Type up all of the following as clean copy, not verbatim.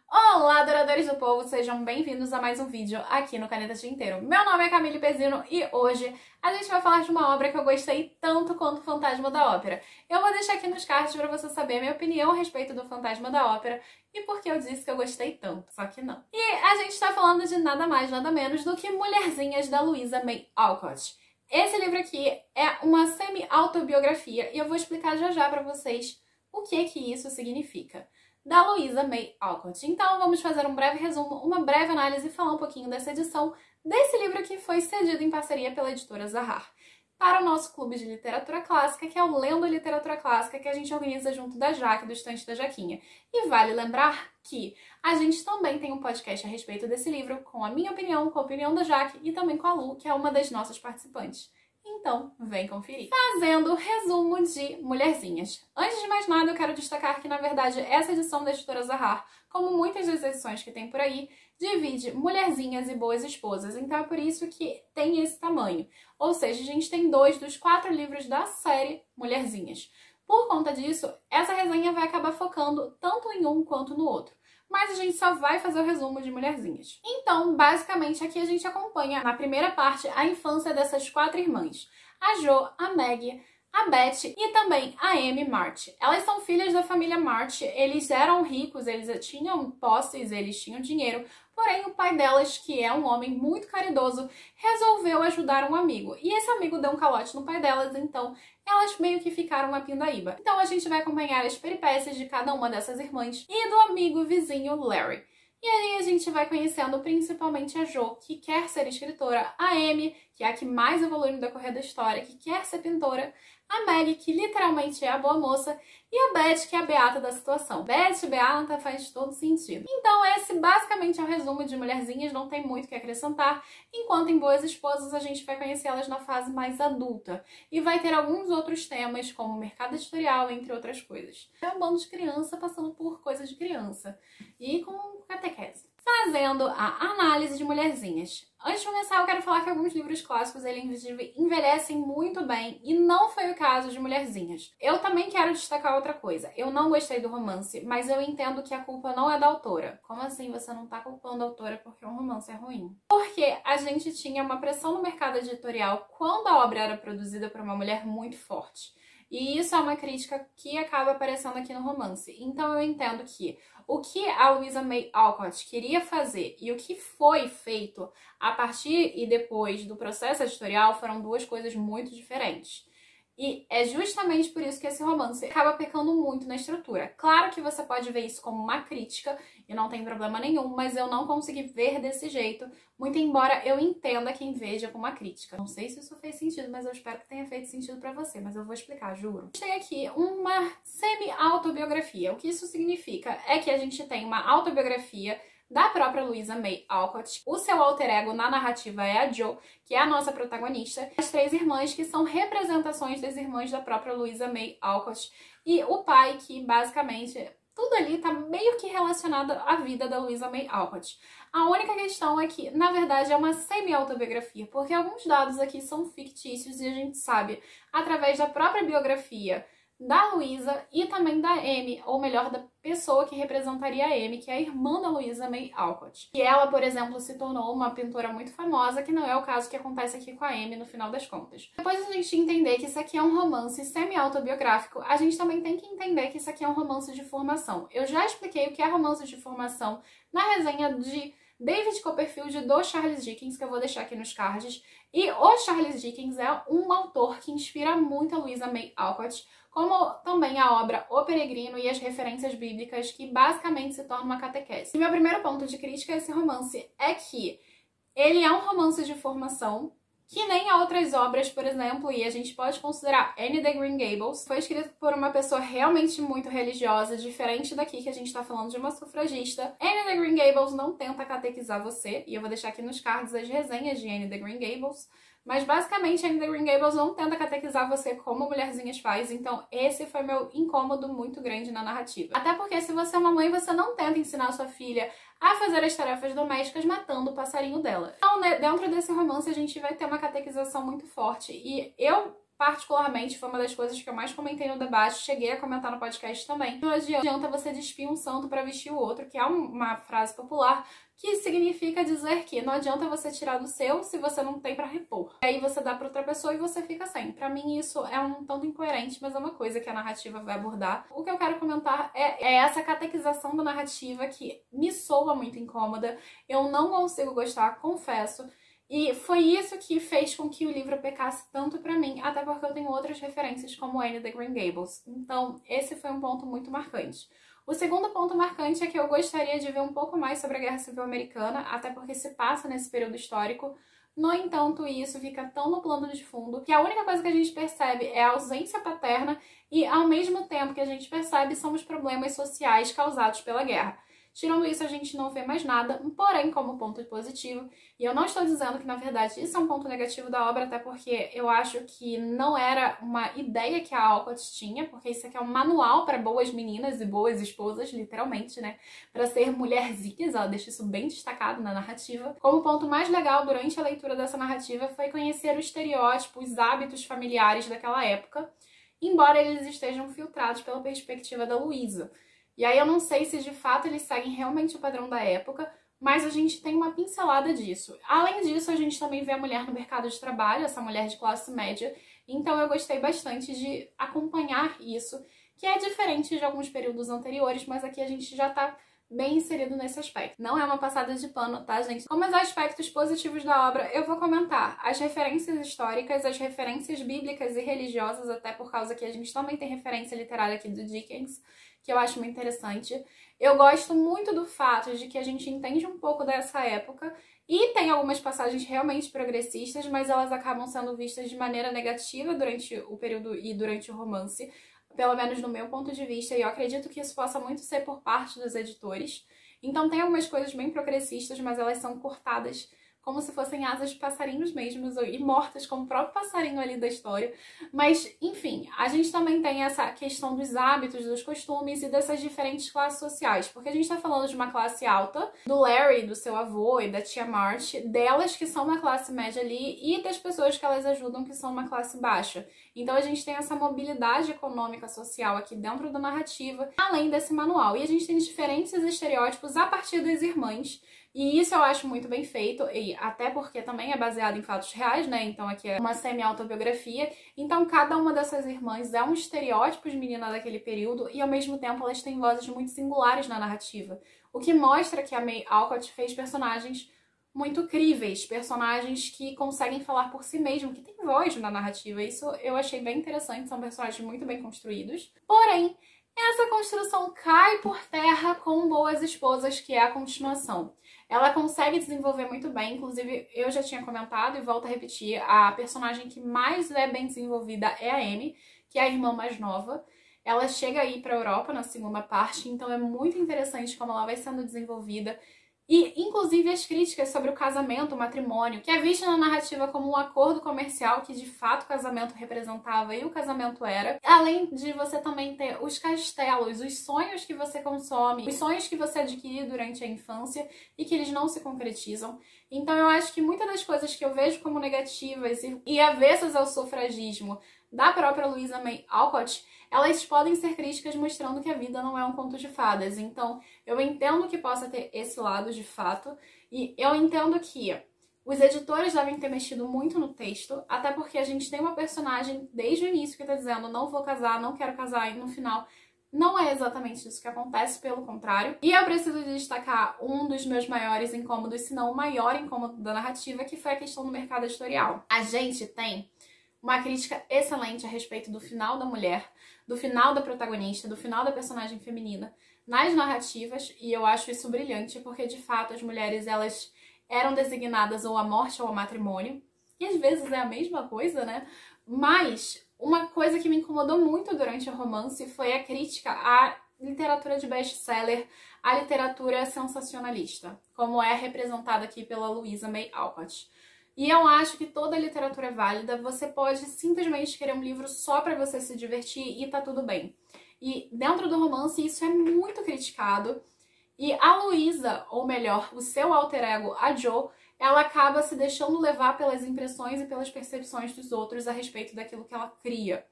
Olá, adoradores do povo, sejam bem-vindos a mais um vídeo aqui no Caneta Tinteiro. Meu nome é Camille Pezino e hoje a gente vai falar de uma obra que eu gostei tanto quanto o Fantasma da Ópera. Eu vou deixar aqui nos cards para você saber a minha opinião a respeito do Fantasma da Ópera e por que eu disse que eu gostei tanto, só que não. E a gente tá falando de nada mais, nada menos do que Mulherzinhas, da Louisa May Alcott. Esse livro aqui é uma semi-autobiografia e eu vou explicar já já para vocês o que isso significa. Da Louisa May Alcott. Então vamos fazer um breve resumo, uma breve análise e falar um pouquinho dessa edição desse livro que foi cedido em parceria pela editora Zahar para o nosso clube de literatura clássica, que é o Lendo Literatura Clássica, que a gente organiza junto da Jaque, do Estante da Jaquinha. E vale lembrar que a gente também tem um podcast a respeito desse livro, com a minha opinião, com a opinião da Jaque e também com a Lu, que é uma das nossas participantes. Então, vem conferir. Fazendo o resumo de Mulherzinhas. Antes de mais nada, eu quero destacar que, na verdade, essa edição da editora Zahar, como muitas das edições que tem por aí, divide Mulherzinhas e Boas Esposas. Então é por isso que tem esse tamanho. Ou seja, a gente tem 2 dos 4 livros da série Mulherzinhas. Por conta disso, essa resenha vai acabar focando tanto em um quanto no outro. Mas a gente só vai fazer o resumo de Mulherzinhas. Então, basicamente, aqui a gente acompanha, na primeira parte, a infância dessas 4 irmãs. A Jo, a Maggie, a Beth e também a Amy March. Elas são filhas da família March, eles eram ricos, eles tinham posses, eles tinham dinheiro, porém o pai delas, que é um homem muito caridoso, resolveu ajudar um amigo. E esse amigo deu um calote no pai delas, então elas meio que ficaram uma pindaíba. Então a gente vai acompanhar as peripécias de cada uma dessas irmãs e do amigo vizinho Larry. E aí a gente vai conhecendo principalmente a Jo, que quer ser escritora, a Amy, que é a que mais evolui no decorrer da história, que quer ser pintora, a Maggie, que literalmente é a boa moça, e a Beth, que é a beata da situação. Beth e beata faz todo sentido. Então esse basicamente é o resumo de Mulherzinhas, não tem muito o que acrescentar, enquanto em Boas Esposas a gente vai conhecer elas na fase mais adulta. E vai ter alguns outros temas, como mercado editorial, entre outras coisas. É um bando de criança passando por coisas de criança. E com catequese. Fazendo a análise de Mulherzinhas. Antes de começar, eu quero falar que alguns livros clássicos eles envelhecem muito bem e não foi o caso de Mulherzinhas. Eu também quero destacar outra coisa. Eu não gostei do romance, mas eu entendo que a culpa não é da autora. Como assim você não tá culpando a autora porque um romance é ruim? Porque a gente tinha uma pressão no mercado editorial quando a obra era produzida por uma mulher muito forte. E isso é uma crítica que acaba aparecendo aqui no romance. Então eu entendo que o que a Louisa May Alcott queria fazer e o que foi feito a partir e depois do processo editorial foram 2 coisas muito diferentes. E é justamente por isso que esse romance acaba pecando muito na estrutura. Claro que você pode ver isso como uma crítica, e não tem problema nenhum, mas eu não consegui ver desse jeito, muito embora eu entenda quem veja como uma crítica. Não sei se isso fez sentido, mas eu espero que tenha feito sentido pra você, mas eu vou explicar, juro. Tem aqui uma semi-autobiografia. O que isso significa é que a gente tem uma autobiografia da própria Louisa May Alcott. O seu alter ego na narrativa é a Jo, que é a nossa protagonista. As 3 irmãs, que são representações das irmãs da própria Louisa May Alcott. E o pai, que basicamente tudo ali tá meio que relacionado à vida da Louisa May Alcott. A única questão é que, na verdade, é uma semi-autobiografia, porque alguns dados aqui são fictícios e a gente sabe, através da própria biografia da Louisa e também da Amy, ou melhor, da pessoa que representaria a Amy, que é a irmã da Louisa May Alcott. E ela, por exemplo, se tornou uma pintora muito famosa, que não é o caso que acontece aqui com a Amy no final das contas. Depois de a gente entender que isso aqui é um romance semi-autobiográfico, a gente também tem que entender que isso aqui é um romance de formação. Eu já expliquei o que é romance de formação na resenha de David Copperfield do Charles Dickens, que eu vou deixar aqui nos cards. E o Charles Dickens é um autor que inspira muito a Louisa May Alcott, como também a obra O Peregrino e as referências bíblicas, que basicamente se torna uma catequese. E meu primeiro ponto de crítica a esse romance é que ele é um romance de formação, que nem a outras obras, por exemplo, e a gente pode considerar Anne of Green Gables, foi escrito por uma pessoa realmente muito religiosa, diferente daqui que a gente tá falando de uma sufragista. Anne of Green Gables não tenta catequizar você, e eu vou deixar aqui nos cards as resenhas de Anne of Green Gables, Mas basicamente Anne of Green Gables não tenta catequizar você como Mulherzinhas faz, então esse foi meu incômodo muito grande na narrativa. Até porque se você é uma mãe, você não tenta ensinar a sua filha a fazer as tarefas domésticas matando o passarinho dela. Então, né, dentro desse romance a gente vai ter uma catequização muito forte e eu particularmente, foi uma das coisas que eu mais comentei no debate, cheguei a comentar no podcast também. Não adianta você despir um santo para vestir o outro, que é uma frase popular, que significa dizer que não adianta você tirar do seu se você não tem para repor. E aí você dá para outra pessoa e você fica sem. Para mim isso é um tanto incoerente, mas é uma coisa que a narrativa vai abordar. O que eu quero comentar é essa catequização da narrativa que me soa muito incômoda. Eu não consigo gostar, confesso. E foi isso que fez com que o livro pecasse tanto pra mim, até porque eu tenho outras referências como Anne of the Green Gables. Então, esse foi um ponto muito marcante. O segundo ponto marcante é que eu gostaria de ver um pouco mais sobre a Guerra Civil Americana, até porque se passa nesse período histórico. No entanto, isso fica tão no plano de fundo que a única coisa que a gente percebe é a ausência paterna e, ao mesmo tempo que a gente percebe, são os problemas sociais causados pela guerra. Tirando isso, a gente não vê mais nada, porém, como ponto positivo, e eu não estou dizendo que, na verdade, isso é um ponto negativo da obra, até porque eu acho que não era uma ideia que a Alcott tinha, porque isso aqui é um manual para boas meninas e boas esposas, literalmente, né? Para ser mulherzinhas, ela deixa isso bem destacado na narrativa. Como ponto mais legal durante a leitura dessa narrativa foi conhecer os estereótipos, os hábitos familiares daquela época, embora eles estejam filtrados pela perspectiva da Louisa. E aí eu não sei se de fato eles seguem realmente o padrão da época, mas a gente tem uma pincelada disso. Além disso, a gente também vê a mulher no mercado de trabalho, essa mulher de classe média, então eu gostei bastante de acompanhar isso, que é diferente de alguns períodos anteriores, mas aqui a gente já tá bem inserido nesse aspecto. Não é uma passada de pano, tá, gente? Como os aspectos positivos da obra, eu vou comentar as referências históricas, as referências bíblicas e religiosas, até por causa que a gente também tem referência literária aqui do Dickens, que eu acho muito interessante. Eu gosto muito do fato de que a gente entende um pouco dessa época e tem algumas passagens realmente progressistas, mas elas acabam sendo vistas de maneira negativa durante o período e durante o romance, pelo menos no meu ponto de vista, e eu acredito que isso possa muito ser por parte dos editores. Então tem algumas coisas bem progressistas, mas elas são cortadas como se fossem asas de passarinhos mesmos, e mortas como o próprio passarinho ali da história. Mas, enfim, a gente também tem essa questão dos hábitos, dos costumes e dessas diferentes classes sociais, porque a gente tá falando de uma classe alta, do Larry, do seu avô e da tia March, delas que são uma classe média ali, e das pessoas que elas ajudam que são uma classe baixa. Então a gente tem essa mobilidade econômica social aqui dentro da narrativa, além desse manual. E a gente tem diferentes estereótipos a partir das irmãs, e isso eu acho muito bem feito, e até porque também é baseado em fatos reais, né? Então aqui é uma semi-autobiografia. Então cada uma dessas irmãs é um estereótipo de menina daquele período e ao mesmo tempo elas têm vozes muito singulares na narrativa. O que mostra que a May Alcott fez personagens muito críveis, personagens que conseguem falar por si mesmo, que tem voz na narrativa. Isso eu achei bem interessante, são personagens muito bem construídos. Porém, essa construção cai por terra com Boas Esposas, que é a continuação. Ela consegue desenvolver muito bem, inclusive eu já tinha comentado e volto a repetir, a personagem que mais é bem desenvolvida é a Amy, que é a irmã mais nova. Ela chega aí pra Europa na segunda parte, então é muito interessante como ela vai sendo desenvolvida. E, inclusive, as críticas sobre o casamento, o matrimônio, que é visto na narrativa como um acordo comercial que, de fato, o casamento representava e o casamento era. Além de você também ter os castelos, os sonhos que você consome, os sonhos que você adquire durante a infância e que eles não se concretizam. Então, eu acho que muitas das coisas que eu vejo como negativas e avessas ao sufragismo da própria Louisa May Alcott, elas podem ser críticas mostrando que a vida não é um conto de fadas. Então, eu entendo que possa ter esse lado de fato, e eu entendo que os editores devem ter mexido muito no texto, até porque a gente tem uma personagem desde o início que tá dizendo não vou casar, não quero casar, e no final não é exatamente isso que acontece, pelo contrário. E eu preciso destacar um dos meus maiores incômodos, se não o maior incômodo da narrativa, que foi a questão do mercado editorial. A gente tem uma crítica excelente a respeito do final da mulher, do final da protagonista, do final da personagem feminina nas narrativas, e eu acho isso brilhante porque, de fato, as mulheres elas eram designadas ou à morte ou ao matrimônio, e às vezes é a mesma coisa, né? Mas uma coisa que me incomodou muito durante o romance foi a crítica à literatura de best-seller, à literatura sensacionalista, como é representada aqui pela Louisa May Alcott. E eu acho que toda literatura é válida, você pode simplesmente querer um livro só pra você se divertir e tá tudo bem. E dentro do romance isso é muito criticado. E a Luísa, ou melhor, o seu alter ego, a Jo, ela acaba se deixando levar pelas impressões e pelas percepções dos outros a respeito daquilo que ela cria.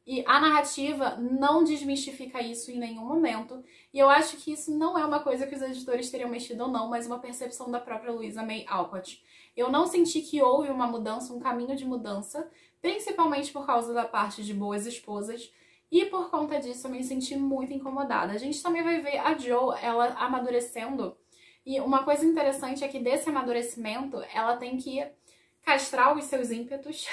E a narrativa não desmistifica isso em nenhum momento. E eu acho que isso não é uma coisa que os editores teriam mexido ou não, mas uma percepção da própria Louisa May Alcott. Eu não senti que houve uma mudança, um caminho de mudança, principalmente por causa da parte de Boas Esposas. E por conta disso eu me senti muito incomodada. A gente também vai ver a Jo, ela amadurecendo. E uma coisa interessante é que desse amadurecimento, ela tem que castrar os seus ímpetos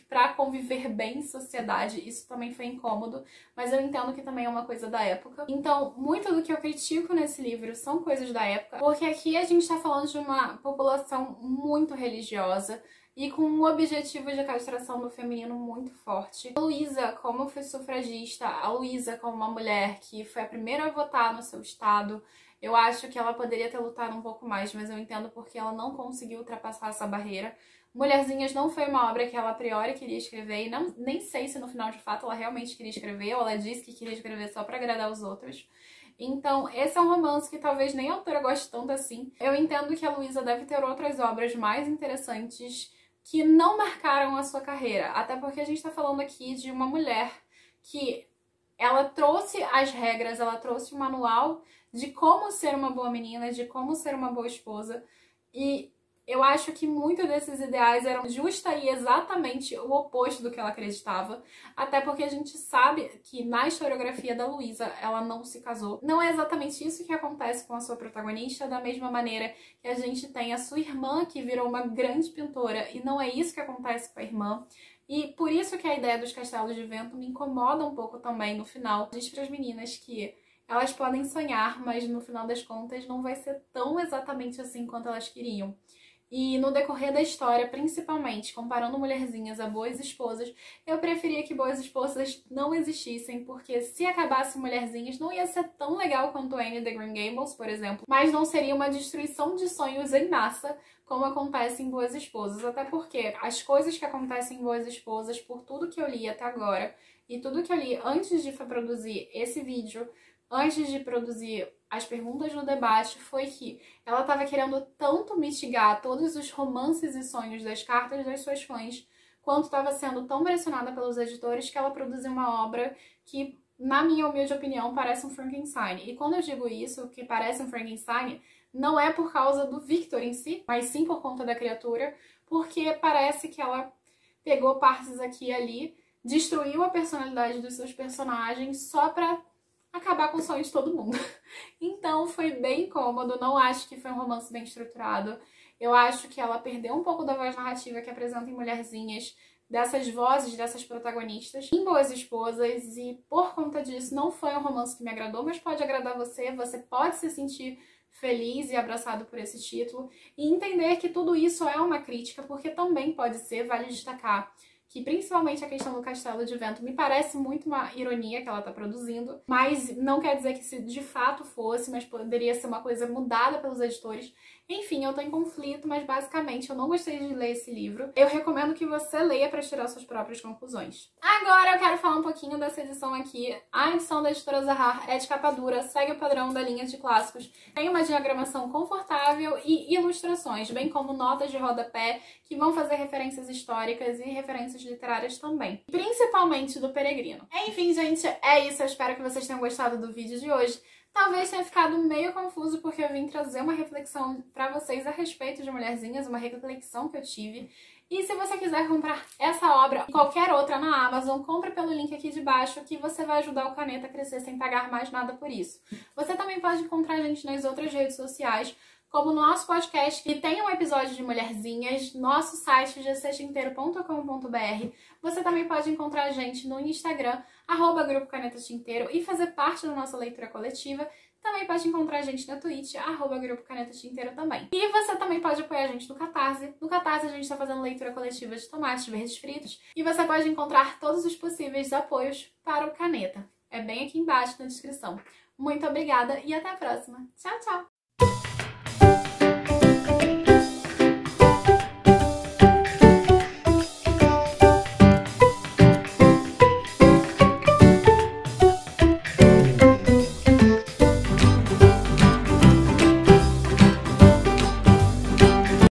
para conviver bem em sociedade. Isso também foi incômodo, mas eu entendo que também é uma coisa da época. Então, muito do que eu critico nesse livro são coisas da época, porque aqui a gente tá falando de uma população muito religiosa e com um objetivo de castração do feminino muito forte. A Luísa, como foi sufragista, a Luísa como uma mulher que foi a primeira a votar no seu estado, eu acho que ela poderia ter lutado um pouco mais, mas eu entendo porque ela não conseguiu ultrapassar essa barreira. Mulherzinhas não foi uma obra que ela a priori queria escrever e nem sei se no final de fato ela realmente queria escrever ou ela disse que queria escrever só pra agradar os outros. Então, esse é um romance que talvez nem a autora goste tanto assim. Eu entendo que a Luísa deve ter outras obras mais interessantes que não marcaram a sua carreira, até porque a gente tá falando aqui de uma mulher que ela trouxe as regras, ela trouxe o manual de como ser uma boa menina, de como ser uma boa esposa, e eu acho que muitos desses ideais eram justa e exatamente o oposto do que ela acreditava, até porque a gente sabe que na historiografia da Luísa ela não se casou. Não é exatamente isso que acontece com a sua protagonista, da mesma maneira que a gente tem a sua irmã que virou uma grande pintora, e não é isso que acontece com a irmã. E por isso que a ideia dos castelos de vento me incomoda um pouco também no final. Diz para as meninas que elas podem sonhar, mas no final das contas não vai ser tão exatamente assim quanto elas queriam. E no decorrer da história, principalmente comparando Mulherzinhas a Boas Esposas, eu preferia que Boas Esposas não existissem, porque se acabasse Mulherzinhas não ia ser tão legal quanto Anne the Green Gables, por exemplo, mas não seria uma destruição de sonhos em massa, como acontece em Boas Esposas, até porque as coisas que acontecem em Boas Esposas, por tudo que eu li até agora, e tudo que eu li antes de produzir esse vídeo, antes de produzir as perguntas no debate, foi que ela estava querendo tanto mitigar todos os romances e sonhos das cartas das suas fãs, quanto estava sendo tão pressionada pelos editores que ela produziu uma obra que, na minha humilde opinião, parece um Frankenstein. E quando eu digo isso, que parece um Frankenstein, não é por causa do Victor em si, mas sim por conta da criatura, porque parece que ela pegou partes aqui e ali, destruiu a personalidade dos seus personagens só pra acabar com o sonho de todo mundo. Então foi bem incômodo, não acho que foi um romance bem estruturado. Eu acho que ela perdeu um pouco da voz narrativa que apresenta em Mulherzinhas, dessas vozes, dessas protagonistas, em Boas Esposas, e por conta disso não foi um romance que me agradou, mas pode agradar você, você pode se sentir feliz e abraçado por esse título, e entender que tudo isso é uma crítica, porque também pode ser, vale destacar, que principalmente a questão do Castelo de Vento me parece muito uma ironia que ela tá produzindo, mas não quer dizer que se de fato fosse, mas poderia ser uma coisa mudada pelos editores. Enfim, eu tô em conflito, mas basicamente eu não gostei de ler esse livro. Eu recomendo que você leia para tirar suas próprias conclusões. Agora eu quero falar um pouquinho dessa edição aqui. A edição da editora Zahar é de capa dura, segue o padrão da linha de clássicos. Tem uma diagramação confortável e ilustrações, bem como notas de rodapé que vão fazer referências históricas e referências literárias também. Principalmente do Peregrino. Enfim, gente, é isso. Eu espero que vocês tenham gostado do vídeo de hoje. Talvez tenha ficado meio confuso porque eu vim trazer uma reflexão pra vocês a respeito de Mulherzinhas, uma reflexão que eu tive. E se você quiser comprar essa obra ou qualquer outra na Amazon, compre pelo link aqui de baixo que você vai ajudar o Caneta a crescer sem pagar mais nada por isso. Você também pode encontrar a gente nas outras redes sociais, como no nosso podcast, que tem um episódio de Mulherzinhas, nosso site gctinteiro.com.br. Você também pode encontrar a gente no Instagram, @Grupo Caneta Tinteiro, e fazer parte da nossa leitura coletiva. Também pode encontrar a gente na Twitch, @Grupo Caneta Tinteiro também. E você também pode apoiar a gente no Catarse. No Catarse a gente está fazendo leitura coletiva de tomates verdes fritos. E você pode encontrar todos os possíveis apoios para o Caneta. É bem aqui embaixo na descrição. Muito obrigada e até a próxima. Tchau, tchau!